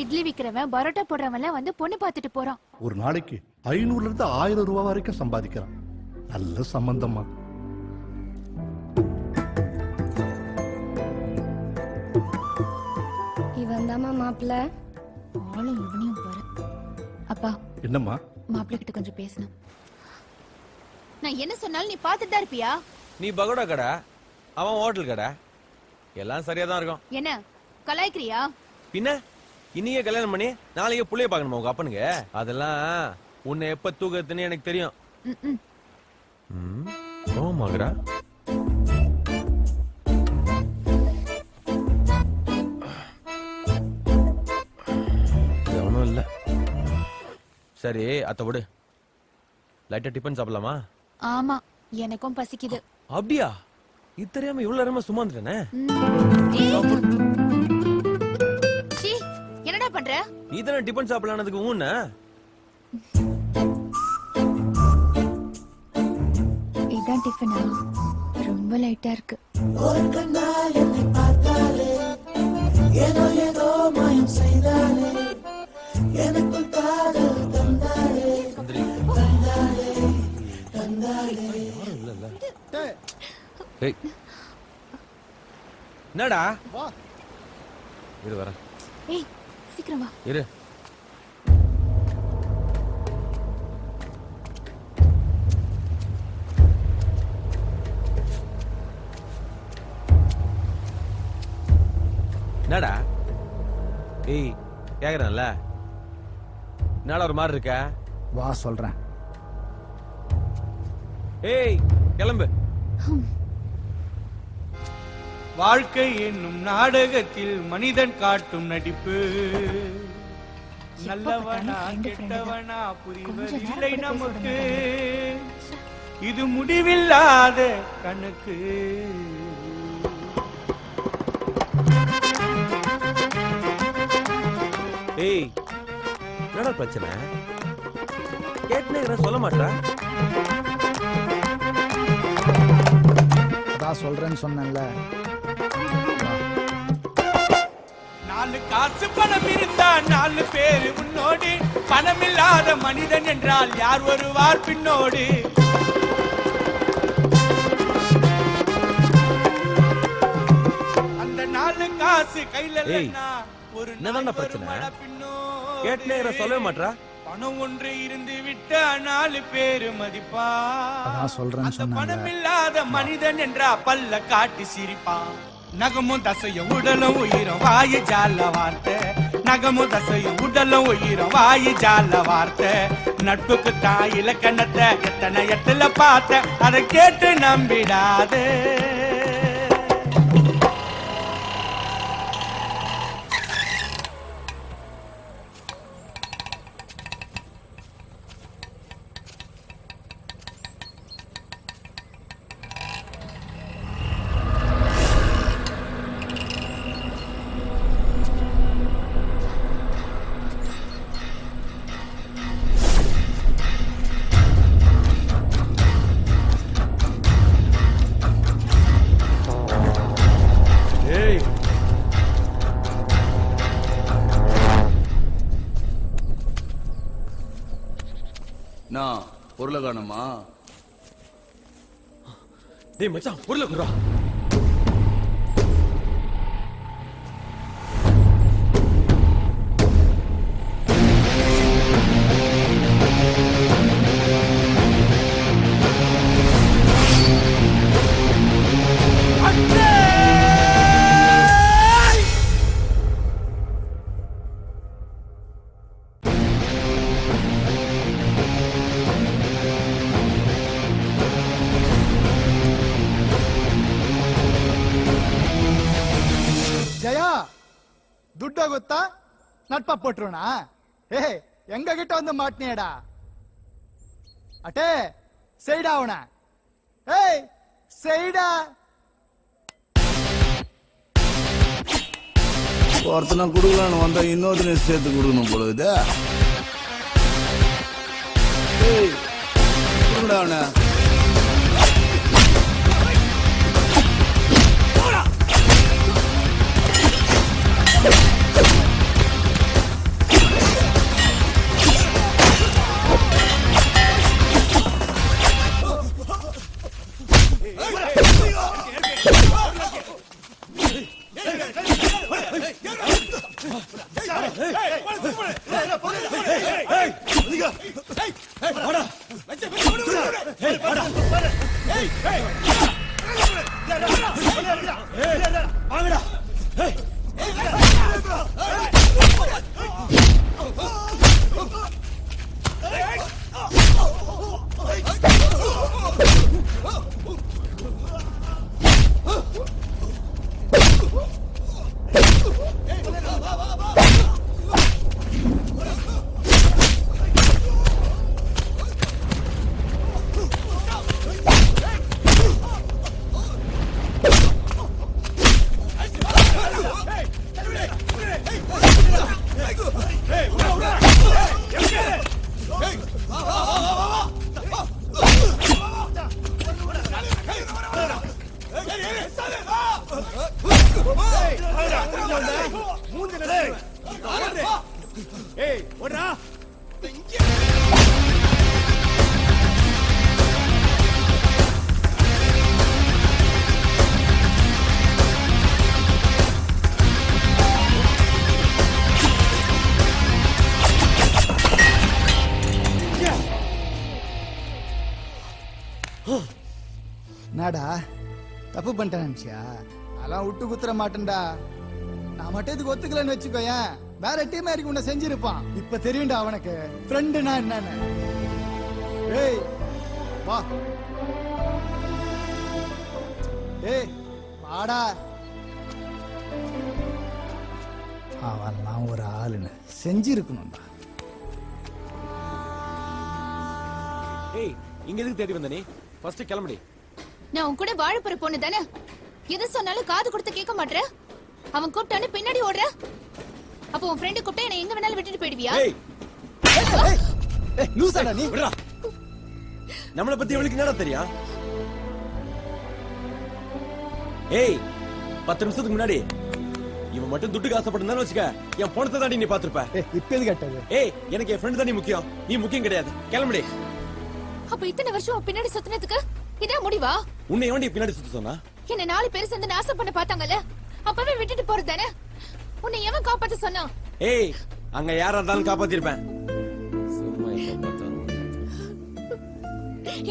இட்லி விக்கிறவன் பரோட்டா போடுறவன்ல வந்து பொண்ணு பார்த்துட்டு போறான். ஒரு நாளைக்கு 500 இருந்து 1000 ரூபாய் வரைக்கும் சம்பாதிக்கிறான். நல்ல சம்பந்தமா. இவன் தாமா மாப்பிள்ள. ஆளும் இவனையும் பாரு. அப்பா என்னம்மா? மாப்பிள்ள கிட்ட கொஞ்சம் பேசணும். நான் என்ன சொன்னாலும் நீ பார்த்துட்டு தான் இருப்பியா? நீ பகோடா கடை, அவன் ஹோட்டல் கடை, எல்லாம் சரியா தான் இருக்கும். என்ன கலாய்க்கிறியா? பின்ன இன்னையே கல்யாணம் பண்ணி நாளைக்கே புள்ளைய பாக்கணுமா உங்க அப்பனுக்கு? அதெல்லாம் உன்னை எப்ப தூக்கத்துன்னு எனக்கு தெரியும். மகரா ஒன்றும் இல்ல. சரி அத்த விடு, லைட்டா டிபன் சாப்பிடலாமா? ஆமா, எனக்கும் பசிக்குது. அப்படியா? இது தெரியாம இவ்வளவு நேரமா சும்மா இருந்துட்டேனே. என்னடா பண்ற? நீ தானே டிபன் சாப்பிடலானதுக்கு ஊன்னு. இதான் டிஃபனா? ரொம்ப லைட்டா இருக்கு. என்னடா? இரு வர. ஏய் சீக்கிரம் வா. இரு. என்னடா? ஏய் கேக்குறேன்ல, என்னடா ஒரு மாதிரி இருக்க? வா சொல்றேன். ஏய் கிளம்பு. வாழ்க்கை என்னும் நாடகத்தில் மனிதன் காட்டும் நடிப்பு, நல்லவனா கெட்டவனா புரிவதில்லை நமக்கு, இது முடிவில்லாத கணக்கு. ஏய் என்னடா பிரச்சனை? கேட்டுனே சொல்ல மாட்டா? அதான் சொல்றேன்னு சொன்னேன்ல. 4 காசு பணம் இருந்தா 4 பேரு முன்னோடி, பணமில்லாத மனிதன் என்றால் யார் வருவார் பின்னோடி? அந்த 4 காசு கையில இல்லைன்னா ஒரு என்னதான் பிரச்சனை? கேட்டுனே சொல்லவே மாட்டா? பணம் ஒன்று இருந்து விட்ட 4 பேரு மதிப்பா. அதான் சொல்றேன்னு சொன்னேன்ல. பணமில்லாத மனிதன் என்றா பல்ல காட்டி சிரிப்பான். நகமும் தசையும் உடலும் உயிரும் வாயு ஜால வார்த்தை, நகமும் தசையும் உடலும் உயிரும் வாயு ஜால வார்த்தை. நட்புக்கு தான் இலக்கணத்தை எத்தனை எட்டுல பார்த்த, அதை கேட்டு நம்பிடாதே. பொருளை காணுமா? டேய் மச்சான் பொருளை குறா. ஜயா, துட்ட ಗೊತ್ತಾ? நட்ப போட்டுருவனா? ஏய் எங்க கிட்ட வந்து மாட்டினியடா? அட்டே செய்டா அவன. ஏய் செய்டா. ஒருத்தனை கொடுக்கலான்னு வந்தா இன்னொருத்தனை சேர்த்து கொடுக்கணும் போல இது. ஏய் கொடுங்கடா அவன. என்னடா தப்பு பண்ணிட்டேன் நினைச்சியா? அதெல்லாம் விட்டு குத்துற மாட்டேன்டா. நான் மட்டும் இதுக்கு ஒத்துக்கலன்னு வச்சுக்கோயேன், வேற டீம் இறக்கி உன்னை செஞ்சிருப்பான். இப்ப தெரியும்டா அவனுக்கு ஃப்ரெண்டுனா என்னன்னு. ஏய் வா, ஏய் வாடா. அவன்லாம் ஒரு ஆளுன்னு செஞ்சிருக்கணும்டா. ஏய் இங்க எதுக்கு தேடி வந்த நீ? ஃபர்ஸ்ட் கிளம்புடி. நான் உன் கூட வாழ போற பொண்ணு தானே, எது சொன்னாலும் காது கொடுத்து கேட்க மாட்டற. அவன் கூப்பிட்டானே பின்னாடி ஓடுற. அப்ப உன் ஃப்ரெண்ட் கூப்பிட்டா என்ன எங்க வேணாலும் விட்டுட்டு போயிடுவியா? ஏய் ஏய் லூசாடா நீ. விடுடா. நம்மள பத்தி இவளுக்கு என்னடா தெரியும்? ஏய் 10 நிமிஷத்துக்கு முன்னாடி இவன் மட்டும் துட்டுக்கு ஆசைப்பட்டிருந்தான்னு வச்சுக்க, என் பணத்தை தாண்டி நீ பாத்துருப்ப. இப்ப எது கேட்டது? ஏய் எனக்கு என் ஃப்ரெண்ட் தான் நீ முக்கியம், நீ முக்கியம் கிடையாது. கிளம்புடி. அப்ப இத்தனை வருஷம் உன் பின்னாடி சுத்தினதுக்கு இதான் முடிவா? உன்னை எவன்டி பின்னாடி சுத்த சொன்னா? என்ன 4 பேர் சேர்ந்து நாசம் பண்ண பார்த்தாங்கல்ல, அப்பவே விட்டுட்டு போறது தானே. உன்னை எவன் காப்பாத்த சொன்னா? ஏய் அங்க யாரா இருந்தாலும் காப்பாத்திருப்பேன். சும்மா இப்ப பார்த்தா.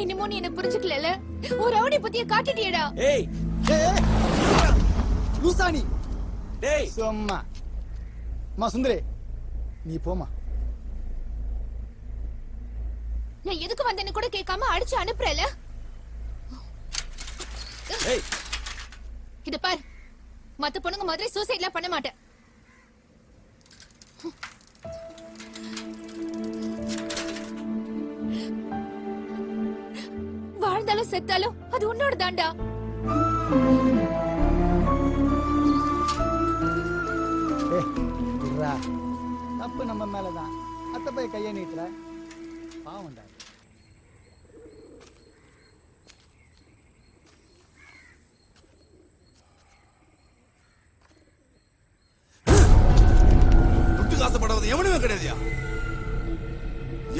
இன்னமும் நீ என்ன புரிஞ்சுக்கல. ஒரு ரவுடி பத்திய காட்டிட்டியடா. ஏய் லூசானி. டேய் சும்மா மா சுந்தரே நீ போமா. நான் எதுக்கு வந்தேன்னு கூட கேட்காம அடிச்சு அனுப்புறல. ஏய் இத பாரு, மத்த பொண்ணுங்க மாதிரி சூசைட்லாம் பண்ண மாட்டேன். வாழ்ந்தாலும் செத்தாலும் அது உன்னோட தாண்டா. தப்பு நம்ம மேலதான். அத்த போய் கைய நீட்டுற பாவம்டா. துட்டுக்கு ஆசைப்படாத எவனுமே கிடையாதுயா.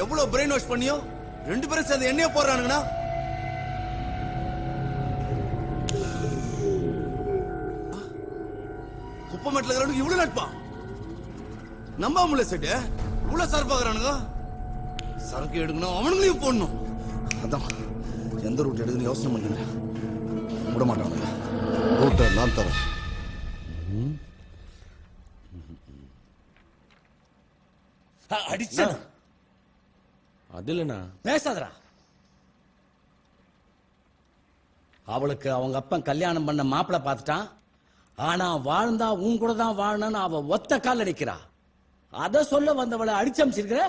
எவ்வளவு பிரெயின் வாஷ் பண்ணியோ 2 பேரும் சேர்ந்து எண்ணெய போடுறானுங்கண்ணா. குப்பமேட்டில் இருக்கிறவனுக்கு இவ்வளவு நட்பா? நம்பாமல செட்டு இவ்வளவு சார்பாகிறானுங்க. சரக்கு எடுக்கணும், அவனுங்களையும் போடணும். அதான் எந்த ரூட் எடுக்கணும் யோசனை பண்ணுங்க. விட மாட்டானுங்க. ரூட்டை நான் தரேன். அடிச்சா அது இல்லண்ணா. பேசாதடா. அவளுக்கு அவங்க அப்பன் கல்யாணம் பண்ண மாப்பிளை பார்த்துட்டான். ஆனா வாழ்ந்தா உன் கூட தான் வாழணும்னு அவ ஒத்த கால் அடிக்கிறா. அத சொல்ல வந்தவளை அடிச்சமிச்சிருக்கிற.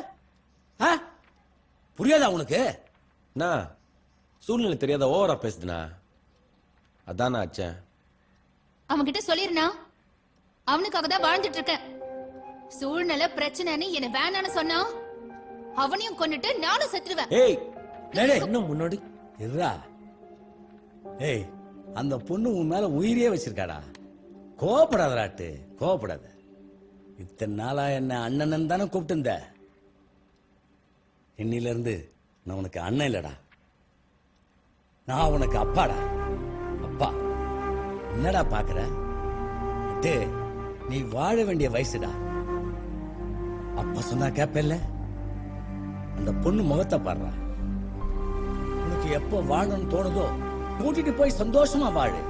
புரியாதா உனக்கு? நான் சூழ்நிலை தெரியாத ஓவரா பேசுதுண்ணா. அதான் ஆச்சேன். அவன்கிட்ட சொல்லிருனா, அவனுக்காக தான் வாழ்ந்துட்டு இருக்கேன். சூழ்நிலை பிரச்சனைன்னு என்ன வேணான்னு சொன்னா அவனையும் கொன்னுட்டு நானும் செத்துருவேன். ஏய் இன்னும் முன்னாடி இருடா. ஏய் அந்த பொண்ணு உன் மேல உயிரே வச்சிருக்காடா. கோவப்படாதராட்டு, கோவப்படாத. இத்தனை நாளா என்ன அண்ணன் தானே கூப்பிட்டு இருந்த. இன்னில இருந்து நான் உனக்கு அண்ணன் இல்லடா, நான் உனக்கு அப்பாடா. அப்பா என்னடா பாக்குற? நீ வாழ வேண்டிய வயசுடா. அப்ப சொன்னா கேப்பல்ல, அந்த பொண்ணு முகத்தை பாடுறா. உனக்கு எப்ப வாழணும்னு தோணுதோ கூட்டிட்டு போய் சந்தோஷமா வாழு.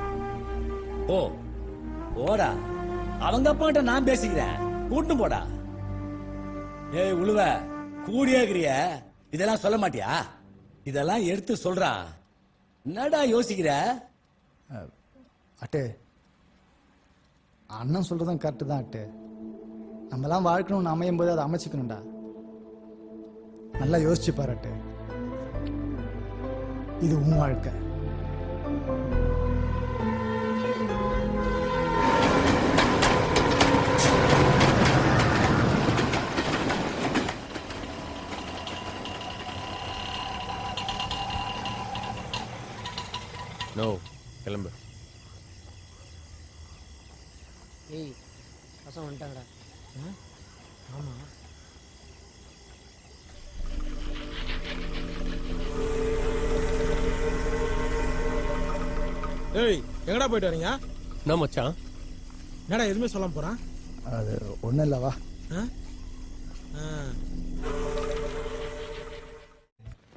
ஓ ஓடா, அவங்க அப்பாட்ட நான் பேசிக்கிறேன், கூட்டு போடா. ஏய் உழுவ, கூடியாகிறிய இதெல்லாம் சொல்ல மாட்டியா? இதெல்லாம் எடுத்து சொல்றா. என்னடா யோசிக்கிற? அட்டு, அண்ணன் சொல்றதும் கரெக்டு தான் அட்டு. நம்மலாம் வாழ்க்கணும்னு அமையும் போது அதை அமைச்சுக்கணும்டா. நல்லா யோசிச்சு பாரு அட்டு, இது உன் வாழ்க்கை. நோ, கிளம்பு. ஏய் பசங்க வந்துட்டாங்கடா. ஆமா ஏய் எங்கடா போயிட்டு வரீங்க? என்ன மச்சான்? என்னடா எதுவுமே சொல்லாம போறான்? அது ஒன்றும் இல்லைவா.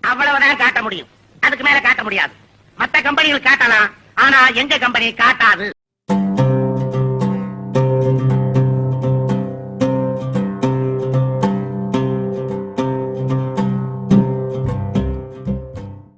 அவ்வளவுதான் காட்ட முடியும், அதுக்கு மேல காட்ட முடியாது. மத்த கம்பெனிகள் காட்டலாம், ஆனா எங்க கம்பெனி காட்டாது.